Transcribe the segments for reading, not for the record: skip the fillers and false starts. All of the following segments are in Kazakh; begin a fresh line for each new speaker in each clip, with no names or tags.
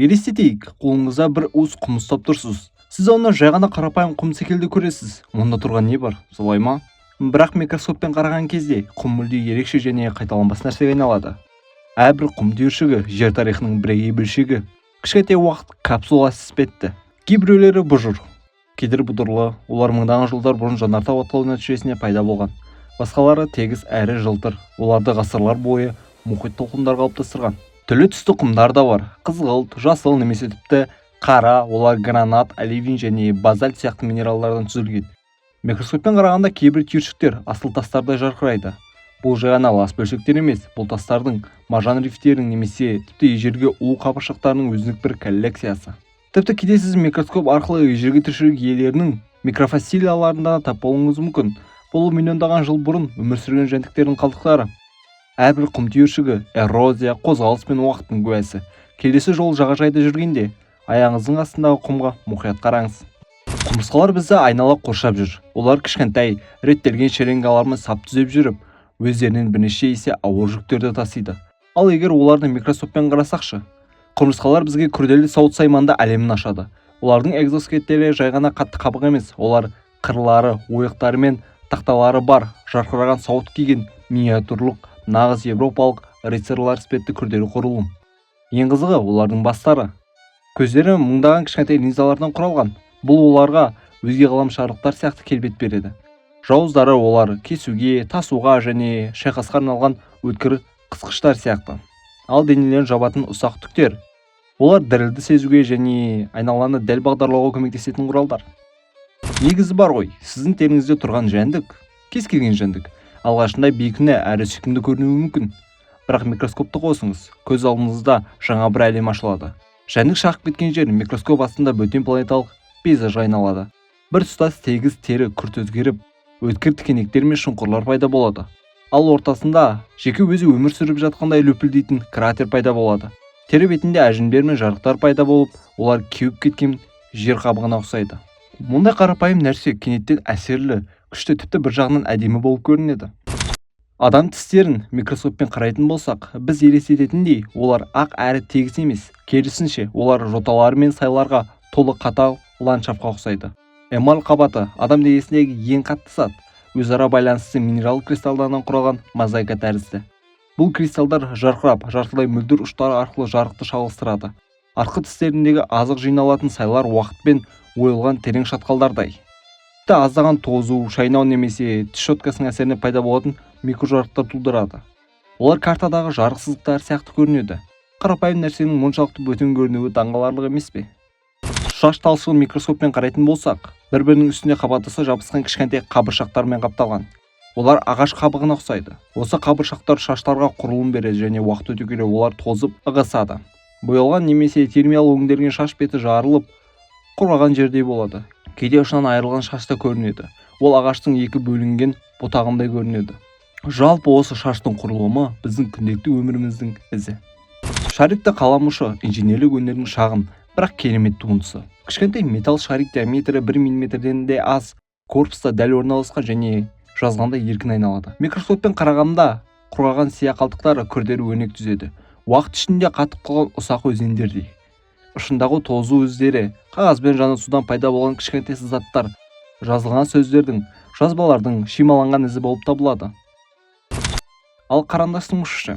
Елестетейік, қолыңызда бір уыс құм ұстап тұрсыз. Сіз оны жай ғана қарапайым құм секілді көресіз. Мұнда тұрған не бар, солай ма? Бірақ микроскоппен қараған кезде құм мүлде ерекше және қайталанбас нәрсеге айналады. Әрбір құм түйіршігі жер тарихының бірегей бөлшегі. Кішкентай уақыт капсуласы іспетті. Кейбіреулері бұжыр, кейдір бұдырлы, олар мыңдаған жылдар бұрын жанартау атқылау нәтижесінде пайда болған. Басқалары тегіс әрі жылтыр, оларды ғасырлар бойы мұхит толқындары қалыптастырған. Түрлі түсті құмдар да бар, қызғылт, жасыл немесе тіпті қара, олар гранат, оливин және базальт сияқты минералдардан түзілген. Микроскоппен қарағанда кейбір түйіршіктер асыл тастардай жарқырайды. Бұл жай ғана лас бөлшектер емес, бұл тастардың, маржан рифтерінің немесе тіпті ежелгі улы қабыршақтарының өзіндік бір коллекциясы. Тіпті кейде сіз микроскоп арқылы ежелгі тіршілік иелерінің микрофасилияларында тап болуыңыз мүмкін. Бұл миллиондаған жыл бұрын өмір сүрген жәндіктердің қалдықтары. Әрбір құм түйіршігі эрозия, қозғалыс пен уақыттың куәсі. Келесі жол жағажайда жүргенде аяғыңыздың астындағы құмға мұқият қараңыз. Құмырсқалар бізді айнала қоршап жүр. Олар кішкентай, реттелген шеренгалармен сап түзеп жүріп, өздерінен бірнеше есе ауыр жүктерді тасиды. Ал егер оларды микроскоппен қарасақшы, құмырсқалар бізге күрделі сауыт сайманды әлемін ашады. Олардың экзоскелеттері жай ғана қатты қабық емес, олар қырлары, ойықтары мен тақталары бар, жарқыраған сауыт киген миниатюрлық нағыз европалық рыцарьлар іспетті күрделі құрылым. Ең қызығы олардың бастары. Көздері мыңдаған кішкентай линзалардан құралған. Бұл оларға өзге ғаламшарлықтар сияқты келбет береді. Жауыздары олар кесуге, тасуға және шайқасқа арналған өткір қысқыштар сияқты. Ал денелерін жабатын ұсақ түктер. Олар дірілді сезуге және айналаны дәл бағдарлауға көмектесетін құралдар. Негізі бар ғой, сіздің теріңізде тұрған жәндік, кез келген жәндік, алғашында бейкүнә әрі сүйкімді көрінуі мүмкін. Бірақ микроскопты қосыңыз, көз алдыңызда жаңа бір әлем ашылады. Жәндік шағып кеткен жер микроскоп астында бөтен планеталық пейзаж айналады. Бір тұстас тегіс тері күрт өзгеріп, өткір тікенектер мен шұңқырлар пайда болады. Ал ортасында жеке өзі өмір сүріп жатқандай лүпілдейтін кратер пайда болады. Тері бетінде әжімдер мен жарықтар пайда болып, олар кеуіп кеткен жер қабығына ұқсайды. Мұндай қарапайым нәрсе кенеттен әсерлі, күшті, тіпті бір жағынан әдемі болып көрінеді. Адам тістерін микроскоппен қарайтын болсақ, біз елестететіндей, олар ақ әрі тегіс емес. Керісінше, олар жоталар мен сайларға толы қатал ландшафтқа ұқсайды. Эмаль қабаты адам денесіндегі ең қатты зат, өзара байланысты минерал кристалдарынан құралған мозаика тәрізді. Бұл кристалдар жарқырап, жартылай мөлдір ұштары арқылы жарықты шағылыстырады. Артқы тістеріндегі азық жиналатын сайлар уақытпен ойылған терең шатқалдардай. Аздаған тозу, шайнау немесе тіс щеткасының әсеріне пайда болатын микрожарықтар тудырады. Олар картадағы жарықсыздықтар сияқты көрінеді. Қарапайым нәрсенің мұншалықты бөтен көрінуі таңғаларлық емес пе? Шаш талшығын микроскоппен қарайтын болсақ, бір-бірінің үстіне қабаттаса жабысқан кішкентай қабыршақтармен қапталған. Олар ағаш қабығына ұқсайды. Осы қабыршақтар шаштарға құрылым береді және уақыт өте келе олар тозып ығысады. Боялған немесе термиялы өңделген шаш беті жарылып, құрғаған жердей болады. Кейде ұшынан айырылған шашта көрінеді. Ол ағаштың екі бөлінген бұтағындай көрінеді. Жалпы осы шаштың құрылымы біздің күнделікті өміріміздің ізі. Шарикті қаламушы инженерлік өнердің шағын, бірақ керемет туындысы. Кішкентай металл шарик диаметрі 1 мм-ден де аз, корпуста дәл орналасқан және жазғанда еркін айналады. Микроскоппен қарағанда құрғаған сия қалдықтары күрделі өрнек түзеді. Уақыт ішінде қатып қалған ұсақ өзендердей. Ұшындағы тозу өздері, қағазбен жаны судан пайда болған кішкентай заттар, жазылған сөздердің, жазбалардың шималанған ізі болып табылады. Ал қарандаштың ұшы,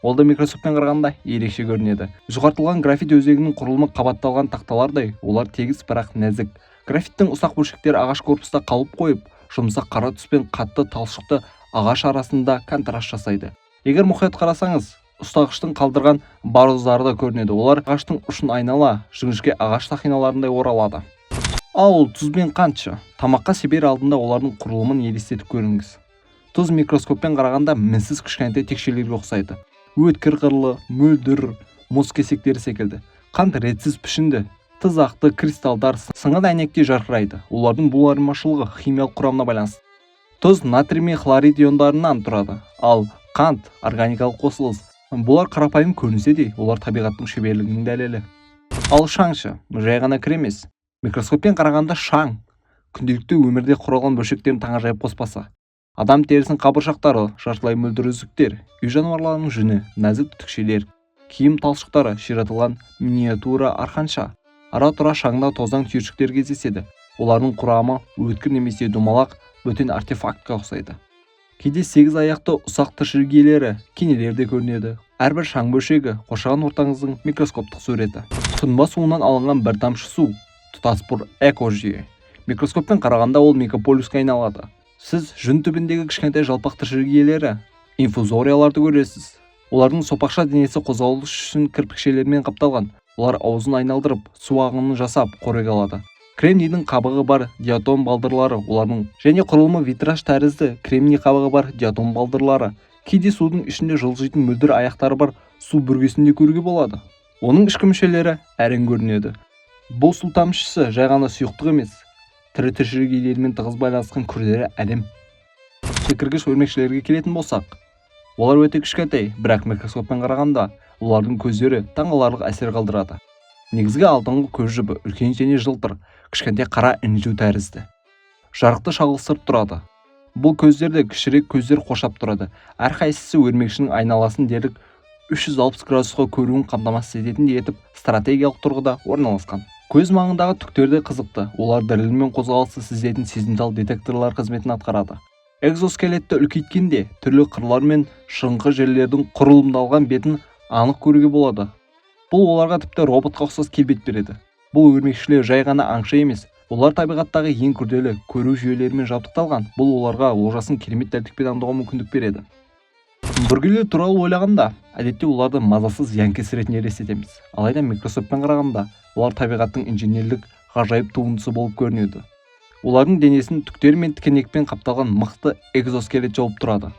ол да микроскоппен қарағанда ерекше көрінеді. Жұқартылған графит өзегінің құрылымы қабатталған тақталардай, олар тегіс бірақ нәзік. Графиттің ұсақ бөлшектері ағаш корпуста қалып қойып, жұмсақ қара түс пен қатты талшықты ағаш арасында контраст жасайды. Егер мұқият қарасаңыз, ұстағыштың қалдырған баруыздары да көрінеді. Олар ағаштың ұшын айнала, жіңішке ағаш сақиналарындай оралады. Ал тұз бен қантшы, тамаққа себер алдында олардың құрылымын елестетіп көріңіз. Тұз микроскоппен қарағанда мінсіз кішкентай текшелерге ұқсайды. Өткір қырлы, мөлдір, мұз кесектері секілді. Қант ретсіз пішінді, тызақты кристалдар сыңғыр әйнектей жарқырайды. Олардың бұл айырмашылығы химиялық құрамына байланысты. Тұз натрий мен хлорид иондарынан тұрады, ал қант органикалық қосылыс. Бұлар қарапайым көрінсе де, олар табиғаттың шеберлігінің дәлелі. Ал шаңшы, жай ғана кір емес. Микроскоппен қарағанда шаң күнделікті өмірде құралған бөлшектердің таңғажайып қоспасы. Адам терісінің қабыршақтары, жартылай мөлдір үзіктер, үй жануарларының жүні, нәзік түтікшелер. киім талшықтары, ширатылған миниатюра арқанша. Ара-тұра шаңда тозаң түйіршіктер кездеседі. Олардың құрамы өткір немесе домалақ бөтен артефактқа ұқсайды. Кейде 8 аяқты ұсақ тіршілік иелері, кенелерде көрінеді. Әрбір шаң бөлшегі қоршаған ортаңыздың микроскоптық суреті. Тұнба суынан алынған бір тамшы су, тұтас бір экожүйе. Микроскоппен қарағанда ол мегаполиске айналады. Сіз жүн түбіндегі кішкентай жалпақ тіршілік иелері, инфузорияларды көресіз. Олардың сопақша денесі қозғалыс үшін кірпікшелермен қапталған. Олар аузын айналдырып, су ағынын жасап қорек алады. Кремнийдің қабығы бар диатом балдырлары, олардың және құрылымы витраж тәрізді кремний қабығы бар диатом балдырлары. Кейде судың ішінде жылжитын мөлдір аяқтары бар су бүргесінде көруге болады. Оның ішкі мүшелері әрең көрінеді. Бұл су тамшысы жай ғана сұйықтық емес, тірі тіршілік иелерімен тығыз байланысқан күрделі әлем. Секіргіш өрмекшілерге келетін болсақ, олар өте кішкентай, бірақ микроскоппен қарағанда олардың көздері таңғаларлық әсер қалдырады. Негізгі алдыңғы көз жібі үлкен және жылтыр, кішкентай қара інжу тәрізді. Жарықты шағылыстырып тұрады. Бұл көздерді кішірек көздер қоршап тұрады. Әрқайсысы өрмекшінің айналасын дерлік 360 градусқа көруін қамтамасыз ететіндей етіп стратегиялық тұрғыда орналасқан. Көз маңындағы түктерде қызықты. Олар діріл мен қозғалысты сезетін сезімтал детекторлар қызметін атқарады. Экзоскелетті үлкейткенде түрлі қырлар мен шыңқы жерлердің құрылымдалған бетін анық көруге болады. Бұл оларға тіпті роботқа ұқсас келбет береді. Бұл өрмекшілер жай ғана аңшы емес, олар табиғаттағы ең күрделі көру жүйелерімен жабдықталған. Бұл оларға олжасын керемет тәртіппен аңдуға мүмкіндік береді. Бүргелер туралы ойлағанда, әдетте оларды мазасыз зиянкес ретінде елестетеміз. Алайда микроскоппен қарағанда, олар табиғаттың инженерлік ғажайып туындысы болып көрінеді. Олардың денесін түктер мен тікенекпен қапталған мықты экзоскелет жауып тұрады.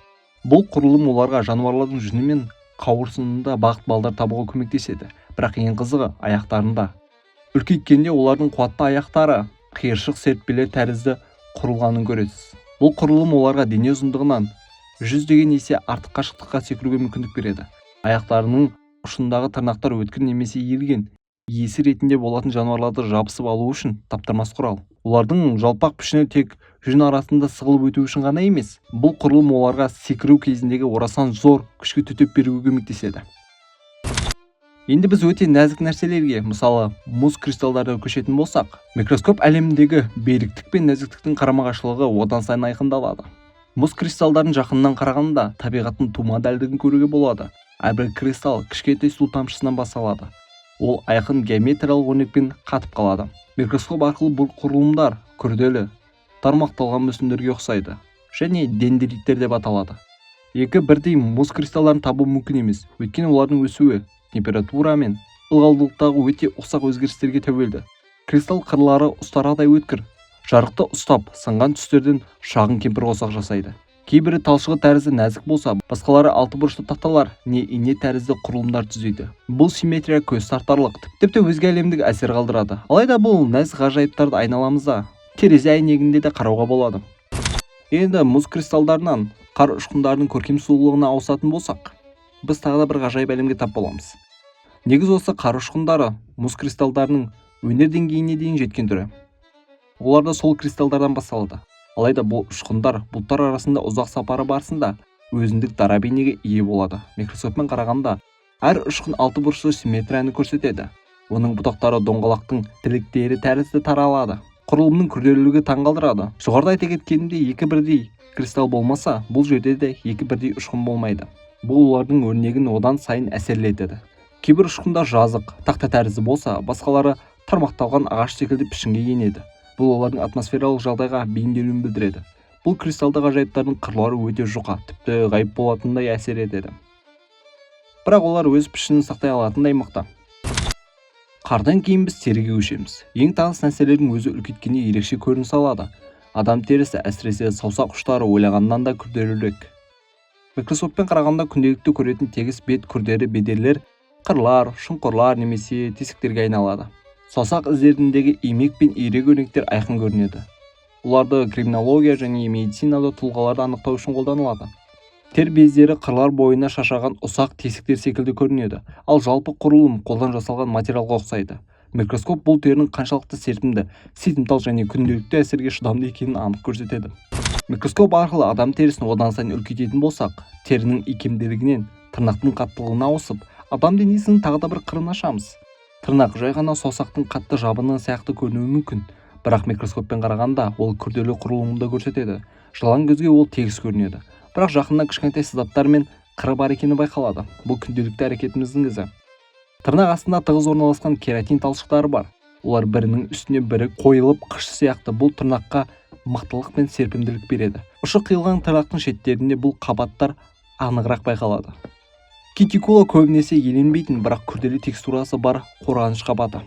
Бұл құрылым оларға жануарлардың жүні мен қауырсынында бағыт балдар табуға көмектеседі. Бірақ ең қызығы аяқтарында. Үлкейткенде олардың қуатты аяқтары қиыршық серіппелер тәрізді құрылғанын көресіз. Бұл құрылым оларға дене ұзындығынан 100 есе артық қашықтыққа секіруге мүмкіндік береді. Аяқтарының ұшындағы тырнақтар өткір немесе иілген иесі ретінде болатын жануарларды жабысып алу үшін таптырмас құрал. Олардың жалпақ пішіні тек жүн арасында сығылып өту үшін ғана емес, бұл құрылым оларға секіру кезіндегі орасан зор күшке төтеп беруге көмектеседі. Енді біз өте нәзік нәрселерге, мысалы мұз кристалдарды көшетін болсақ, микроскоп әлеміндегі беріктік пен нәзіктіктің қарама-қайшылығы одан сайын айқындалады. Мұз кристалдарын жақыннан қарағанда табиғаттың тума дәлдігін көруге болады. Әрбір кристалл кішкентай су тамшысынан басталады. Ол айқын геометриялық өрнекпен қатып қалады. Микроскоп арқылы бұл құрылымдар күрделі, тармақталған мүсіндерге ұқсайды және дендриттер деп аталады. Екі бірдей мұз кристалдарын табу мүмкін емес, өйткені олардың өсуі температура мен ылғалдылықтағы өте ұсақ өзгерістерге тәуелді. Кристалл қырлары ұстарадай өткір, жарықты ұстап, сынған түстерден шағын кемпір қосақ жасайды. Кейбірі талшығы тәрізді нәзік болса, басқалары алты бұрышты тақталар не ине тәрізді құрылымдар түзейді. Бұл симметрия көз тартарлық, тіпті өзге әлемдік әсер қалдырады. Алайда бұл нәзік ғажайыптарды айналамызда терезе әйнегінде де қарауға болады. Енді мұз кристалдарынан қар ұшқындарының көркем сұлулығына ауысатын болсақ, біз тағы да бір ғажайып әлемге тап боламыз. Негіз осы қар ұшқындары мұз кристалдарының өнер деңгейіне дейін жеткен түрі. Олар да сол кристалдардан басталды. Алайда бұл ұшқындар бұлттар арасында ұзақ сапары барысында өзіндік дара бейнеге ие болады. Микроскоппен қарағанда әр ұшқын алты бұрышты симметрияны көрсетеді. Оның бұтақтары доңғалақтың тіліктері тәрізді таралады. Құрылымның күрделілігі таңғалдырады. Жоғарыда айта кеткенімде екі бірдей кристалл болмаса, бұл жерде де екі бірдей ұшқын болмайды. Бұл олардың өрнегін одан сайын әсерлетеді. Кейбір ұшқындар жазық, тақта тәрізді болса, басқалары тармақталған ағаш секілді пішінге енеді. Бұл олардың атмосфералық жағдайға бейімделуін білдіреді. Бұл кристалды ғажайыптардың қырлары өте жұқа, тіпті ғайып болатындай әсер етеді. Бірақ олар өз пішінін сақтай алатындай мықты. Қардан кейін біз теріге көшеміз. Ең таныс нәрселердің өзі үлкейткенде ерекше көрініс алады. Адам терісі, әсіресе саусақ ұштары ойлағаннан да күрделірек. Микроскоппен қарағанда күнделікті көретін тегіс бет күрделі бедерлер, қырлар, шұңқырлар немесе тесіктерге айналады. Саусақ іздеріндегі имек пен ирек өрнектер айқын көрінеді. Оларды криминология және медицинада тұлғаларды анықтау үшін қолданылады. Тер бездері қырлар бойына шашаған ұсақ тесіктер секілді көрінеді, ал жалпы құрылым қолдан жасалған материалға ұқсайды. Микроскоп бұл терінің қаншалықты серпімді, сезімтал және күнделікті әсерге шыдамды екенін анық көрсетеді. Микроскоп арқылы адам терісін одан сайын үлкейтетін болсақ, терінің икемділігінен тырнақтың қаттылығына ауысып, адам денесінің тағы да бір қырын ашамыз. Тырнақ жай ғана саусақтың қатты жабыны сияқты көрінуі мүмкін, бірақ микроскоппен қарағанда ол күрделі құрылымды көрсетеді. Жалаң көзге ол тегіс көрінеді, бірақ жақында кішкентай сызаттар мен қыры бар екені байқалады. Бұл күнделікті әрекетіміздің ізі. Тырнақ астында тығыз орналасқан кератин талшықтары бар. Олар бірінің үстіне бірі қойылып қыш сияқты. Бұл тырнаққа мықтылық пен серпімділік береді. Ұшы қиылған тырнақтың шеттерінде бұл қабаттар анығырақ байқалады. Кутикула көбінесе еленбейтін, бірақ күрделі текстурасы бар қорғаныш қабаты.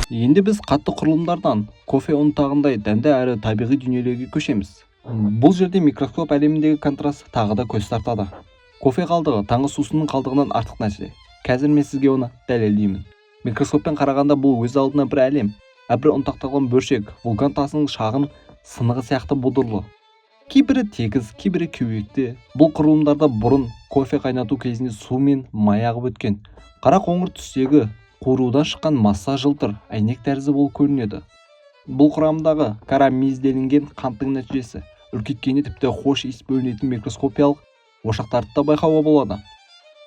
Енді біз қатты құрылымдардан кофе ұнтағындай дәмді әрі табиғи дүниелерге көшеміз. Бұл жерде микроскоп әлеміндегі контраст тағы да көз тартады. Кофе қалдығы таңғы сусынның қалдығынан артық нәрсе. Қазір мен сізге оны дәлелдеймін. Микроскоппен қарағанда бұл өз алдына бір әлем. Әрбір ұнтақталған бөлшек вулкан тасының шағын сынығы сияқты бұдырлы. Кейбірі тегіс, кейбірі кеуекті. Бұл құрылымдарда бұрын кофе қайнату кезінде су мен май ағып өткен. Қара қоңыр түстегі қуырудан шыққан масса жылтыр әйнек тәрізді болып көрінеді. Бұл құрамдағы карамелизделінген қанттың нәтижесі. Үлкейткенде тіпті хош иіс бөлінетін микроскопиялық ошақтарды да байқауға болады.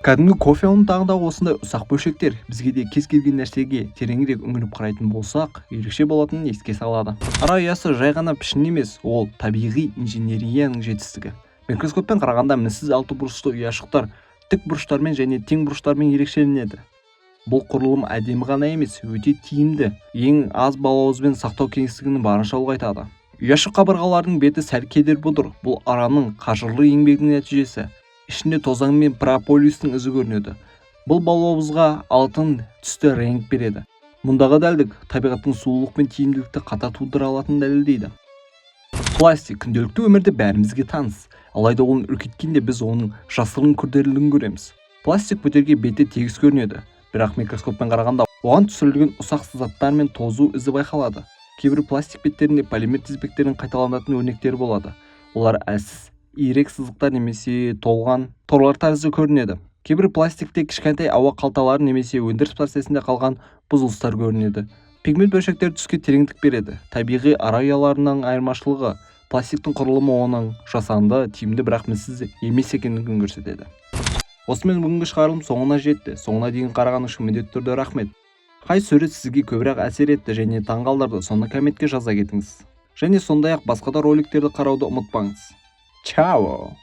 Кәдімгі кофе ұнтағында осындай ұсақ бөлшектер бізге де кез келген нәрсеге тереңірек үңіліп қарайтын болсақ, ерекше болатынын еске салады. Ара ұясы жай ғана пішін емес, ол табиғи инженерияның жетістігі. Микроскоппен қарағанда мінсіз алты бұрышты ұяшықтар тік бұрыштармен және тең бұрыштармен ерекшеленеді. Бұл құрылым әдемі ғана емес, өте тиімді. Ең аз балауызбен сақтау кеңістігін барынша ұлғайтады. Ұяшық қабырғалардың беті сәл кедер бұдыр. Бұл араның қажырлы еңбегінің нәтижесі. Ішінде тозаң мен прополистің ізі көрінеді. Бұл балауызға алтын түсті реңк береді. Мұндағы дәлдік табиғаттың сұлулық пен тиімділікті қатар тудыра алатынын дәлелдейді. Пластик күнделікті өмірде бәрімізге таныс. Алайда оның үлкейткенде біз оның жасырын күрделілігін көреміз. Пластик бөтелке беті тегіс көрінеді, бірақ микроскоппен қарағанда оған түсірілген ұсақ сызаттар мен тозу ізі байқалады. Кейбір пластик беттерінде полимер тізбектердің қайталанатын өрнектері болады. Олар әлсіз ирек сызықтар немесе толған торлар тәрізді көрінеді. Кейбір пластикте кішкентай ауа қалталары немесе өндіріс процесінде қалған бұзылыстар көрінеді. Пигмент бөлшектері түске тереңдік береді. Табиғи ара ұяларының айырмашылығы пластиктің құрылымы оның жасанды, тиімді, бірақ мінсіз емес екендігін көрсетеді. Осымен бүгінгі шығарылым соңына жетті. Соңына дейін қарағаны үшін міндетті түрде рахмет. Қай сурет сізге көбірек әсер етті және таңғалдырды, соны комментке жаза кетіңіз. Және сондай-ақ басқа да роликтерді қарауды ұмытпаңыз. Чао!